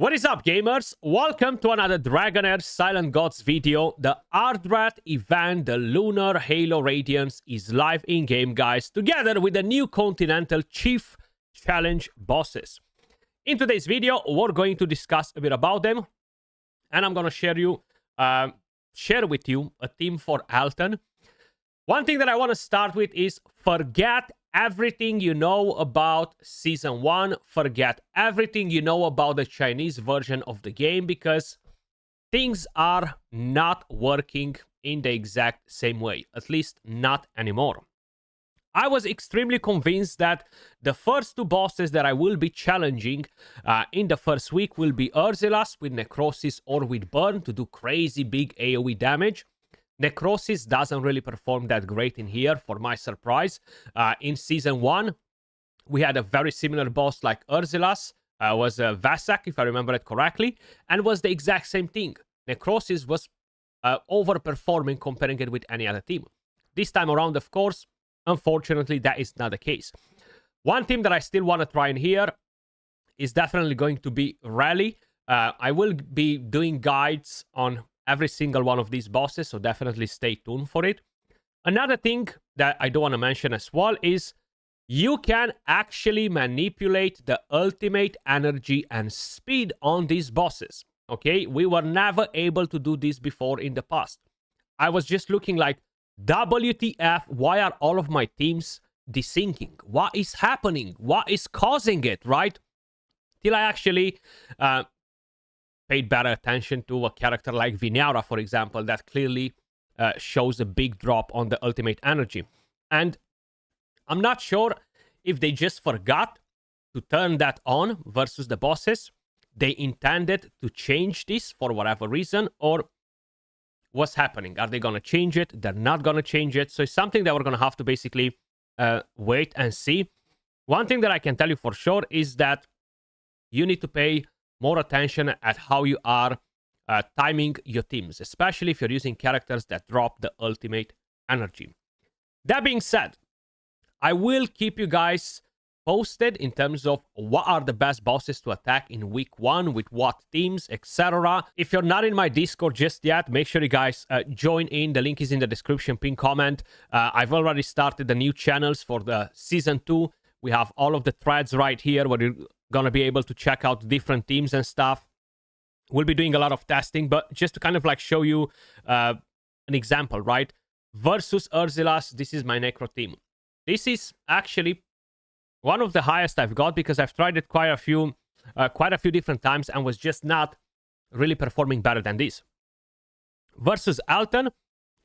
What is up, gamers? Welcome to another Dragonheir Silent Gods video. The Ardrat event, the Lunar Halo Radiance, is live in-game, guys, together with the new Continental Chief Challenge bosses. In today's video, we're going to discuss a bit about them, and I'm going to share with you a team for Alton. One thing that I want to start with is forget everything you know about Season 1. Forget everything you know about the Chinese version of the game, because things are not working in the exact same way. At least not anymore. I was extremely convinced that the first two bosses that I will be challenging in the first week will be Urzilas with Necrosis or with Burn to do crazy big AoE damage. Necrosis doesn't really perform that great in here, for my surprise. In Season 1, we had a very similar boss like Urzilas. Was Vasak, if I remember it correctly, and was the exact same thing. Necrosis was overperforming comparing it with any other team. This time around, of course, unfortunately, that is not the case. One team that I still want to try in here is definitely going to be Rally. I will be doing guides on every single one of these bosses, so definitely stay tuned for it. Another thing that I do want to mention as well is you can actually manipulate the ultimate energy and speed on these bosses. Okay, we were never able to do this before in the past. I was just looking like, WTF, why are all of my teams desyncing? What is happening? What is causing it, right? Till I actually paid better attention to a character like Vinyara, for example, that clearly shows a big drop on the ultimate energy. And I'm not sure if they just forgot to turn that on versus the bosses. They intended to change this for whatever reason, or what's happening? Are they going to change it? They're not going to change it. So it's something that we're going to have to basically wait and see. One thing that I can tell you for sure is that you need to pay more attention at how you are timing your teams, especially if you're using characters that drop the ultimate energy. That being said, I will keep you guys posted in terms of what are the best bosses to attack in week 1, with what teams, etc. If you're not in my Discord just yet, make sure you guys join in. The link is in the description, pin comment. I've already started the new channels for the Season 2. We have all of the threads right here where you're gonna be able to check out different teams and stuff. We'll be doing a lot of testing, but just to kind of like show you an example, right? Versus Urzilas, this is my Necro team. This is actually one of the highest I've got, because I've tried it quite a few different times and was just not really performing better than this. Versus Alton,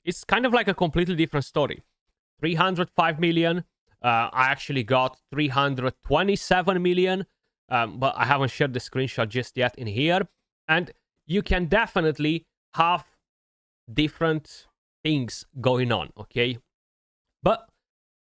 it's kind of like a completely different story. 305 million. I actually got 327 million. But I haven't shared the screenshot just yet in here. And you can definitely have different things going on, okay? But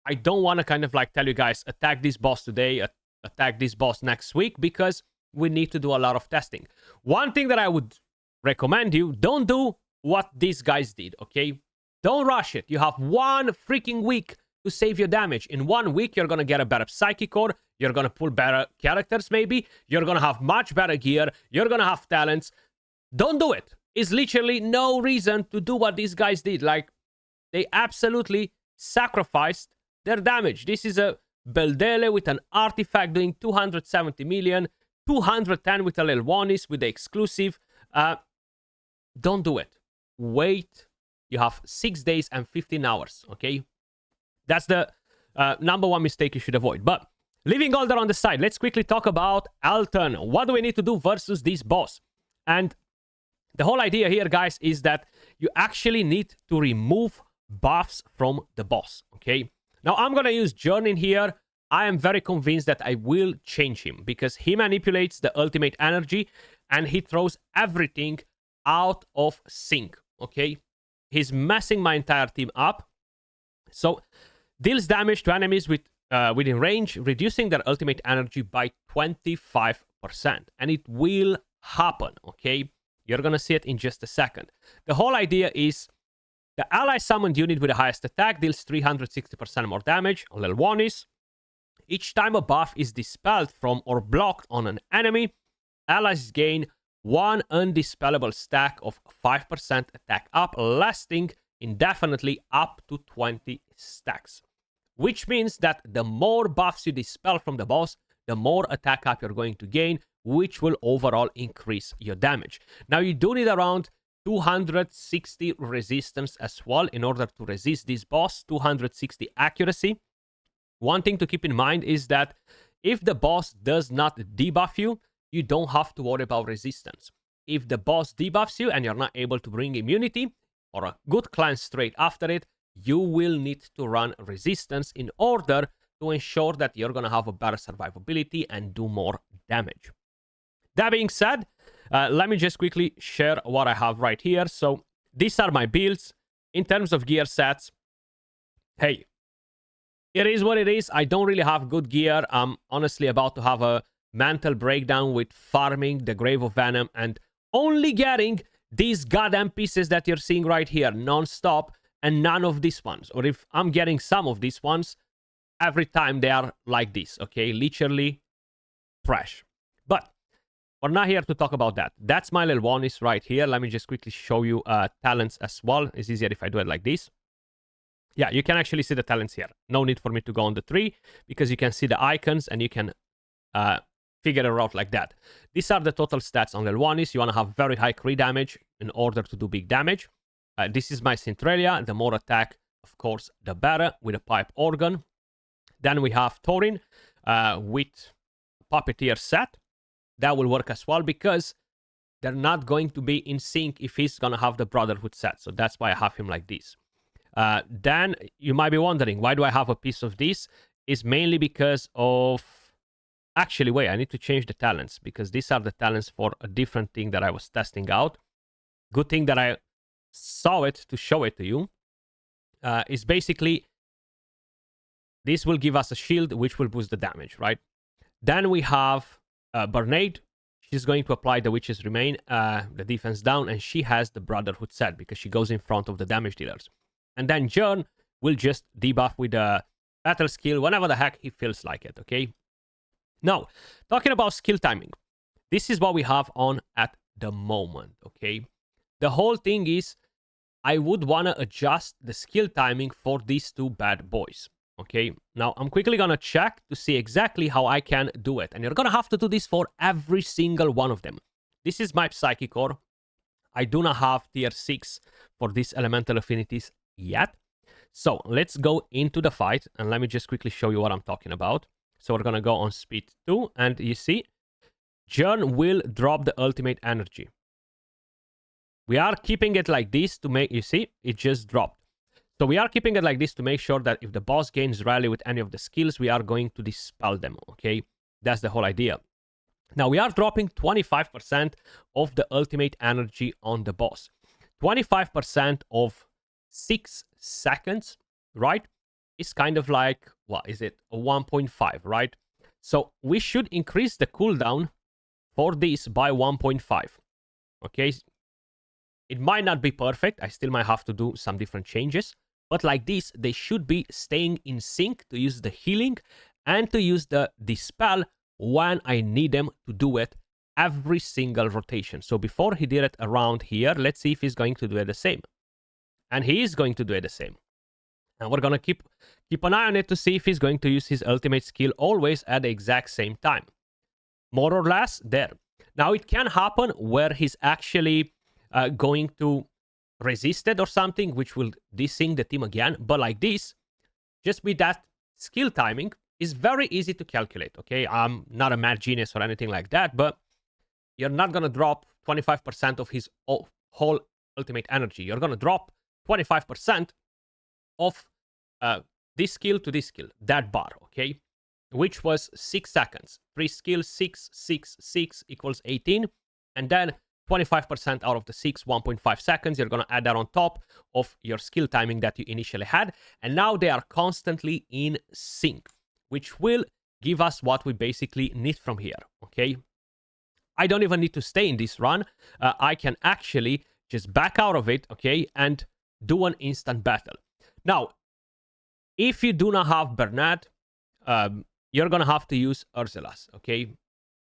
I don't want to kind of like tell you guys, attack this boss today, attack this boss next week, because we need to do a lot of testing. One thing that I would recommend you, don't do what these guys did, okay? Don't rush it. You have one freaking week to save your damage. In 1 week, you're going to get a better Psychic Core. You're going to pull better characters, maybe. You're going to have much better gear. You're going to have talents. Don't do it. It's literally no reason to do what these guys did. Like, they absolutely sacrificed their damage. This is a Beldele with an artifact doing 270 million. 210 with a little Wanis with the exclusive. Don't do it. Wait. You have 6 days and 15 hours, okay? That's the number one mistake you should avoid. But leaving all that on the side, let's quickly talk about Alton. What do we need to do versus this boss? And the whole idea here, guys, is that you actually need to remove buffs from the boss, okay? Now, I'm going to use Journey here. I am very convinced that I will change him, because he manipulates the ultimate energy and he throws everything out of sync, okay? He's messing my entire team up. So, deals damage to enemies within range, reducing their ultimate energy by 25%. And it will happen, okay? You're going to see it in just a second. The whole idea is the ally summoned unit with the highest attack deals 360% more damage on level 1 is. Each time a buff is dispelled from or blocked on an enemy, allies gain 1 undispellable stack of 5% attack up, lasting indefinitely up to 20 stacks. Which means that the more buffs you dispel from the boss, the more attack up you're going to gain, which will overall increase your damage. Now, you do need around 260 resistance as well in order to resist this boss, 260 accuracy. One thing to keep in mind is that if the boss does not debuff you, you don't have to worry about resistance. If the boss debuffs you and you're not able to bring immunity or a good cleanse straight after it, you will need to run resistance in order to ensure that you're going to have a better survivability and do more damage. That being said, let me just quickly share what I have right here. So these are my builds. In terms of gear sets, hey, it is what it is. I don't really have good gear. I'm honestly about to have a mental breakdown with farming the Grave of Venom and only getting these goddamn pieces that you're seeing right here non-stop and none of these ones. Or if I'm getting some of these ones, every time they are like this, okay? Literally trash. But we're not here to talk about that. That's my little one is right here. Let me just quickly show you talents as well. It's easier if I do it like this. Yeah, you can actually see the talents here. No need for me to go on the tree because you can see the icons and you can figure it out like that. These are the total stats on level 1 is you want to have very high crit damage in order to do big damage. This is my Centralia. The more attack, of course, the better with a pipe organ. Then we have Thorin with Puppeteer set. That will work as well because they're not going to be in sync if he's going to have the Brotherhood set. So that's why I have him like this. Then you might be wondering, why do I have a piece of this? It's mainly because of... Actually, wait, I need to change the talents because these are the talents for a different thing that I was testing out. Good thing that I saw it to show it to you. Is basically, this will give us a shield, which will boost the damage, right? Then we have Bernade. She's going to apply the Witch's Remain, the defense down, and she has the Brotherhood set because she goes in front of the damage dealers. And then Jern will just debuff with a battle skill whenever the heck he feels like it, okay? Now, talking about skill timing, this is what we have on at the moment, okay? The whole thing is, I would want to adjust the skill timing for these two bad boys, okay? Now, I'm quickly going to check to see exactly how I can do it. And you're going to have to do this for every single one of them. This is my Psychic Core. I do not have tier 6 for these elemental affinities yet. So, let's go into the fight. And let me just quickly show you what I'm talking about. So we're going to go on speed 2. And you see, Jern will drop the ultimate energy. We are keeping it like this to make... You see, it just dropped. So we are keeping it like this to make sure that if the boss gains rally with any of the skills, we are going to dispel them, okay? That's the whole idea. Now, we are dropping 25% of the ultimate energy on the boss. 25% of 6 seconds, right? Is kind of like, what is it? A 1.5, right? So we should increase the cooldown for this by 1.5. Okay? It might not be perfect. I still might have to do some different changes. But like this, they should be staying in sync to use the healing and to use the dispel when I need them to do it every single rotation. So before he did it around here, let's see if he's going to do it the same. And he is going to do it the same. And we're going to keep an eye on it to see if he's going to use his ultimate skill always at the exact same time. More or less there. Now, it can happen where he's actually going to resist it or something, which will desync the team again. But like this, just with that skill timing, is very easy to calculate, okay? I'm not a mad genius or anything like that, but you're not going to drop 25% of his whole ultimate energy. You're going to drop 25% of this skill to this skill, that bar, okay? Which was 6 seconds. 3 skills, 6, 6, 6 equals 18. And then 25% out of the 6, 1.5 seconds. You're going to add that on top of your skill timing that you initially had. And now they are constantly in sync, which will give us what we basically need from here, okay? I don't even need to stay in this run. I can actually just back out of it, okay, and do an instant battle. Now, if you do not have Bernard, you're going to have to use Ursulas, okay?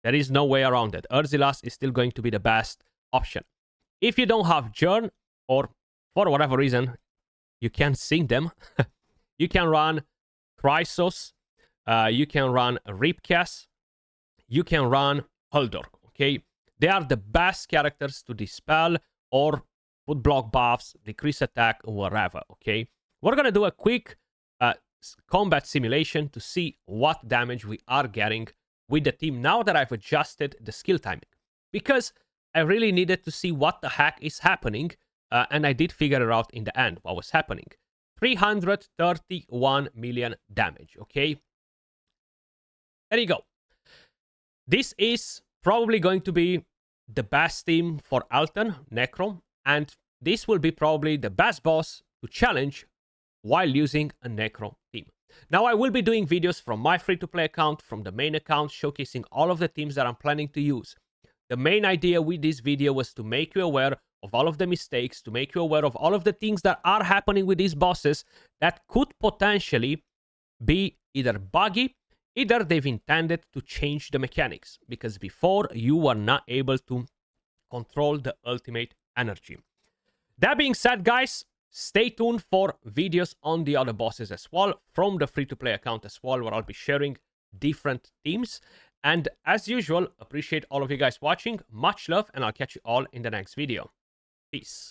There is no way around it. Urzilas is still going to be the best option. If you don't have Jern, or for whatever reason, you can't sing them, you can run Chrysos, you can run Ripkas, you can run Huldor, okay? They are the best characters to dispel or put block buffs, decrease attack, or whatever, okay? We're gonna do a quick combat simulation to see what damage we are getting with the team now that I've adjusted the skill timing. Because I really needed to see what the heck is happening, and I did figure it out in the end, what was happening. 331 million damage, okay? There you go. This is probably going to be the best team for Alton, Necro, and this will be probably the best boss to challenge while using a Necro team. Now, I will be doing videos from my free-to-play account, from the main account, showcasing all of the teams that I'm planning to use. The main idea with this video was to make you aware of all of the mistakes, to make you aware of all of the things that are happening with these bosses that could potentially be either buggy, either they've intended to change the mechanics, because before you were not able to control the ultimate energy. That being said, guys, stay tuned for videos on the other bosses as well, from the free-to-play account as well, where I'll be sharing different teams. And as usual, appreciate all of you guys watching. Much love, and I'll catch you all in the next video. Peace.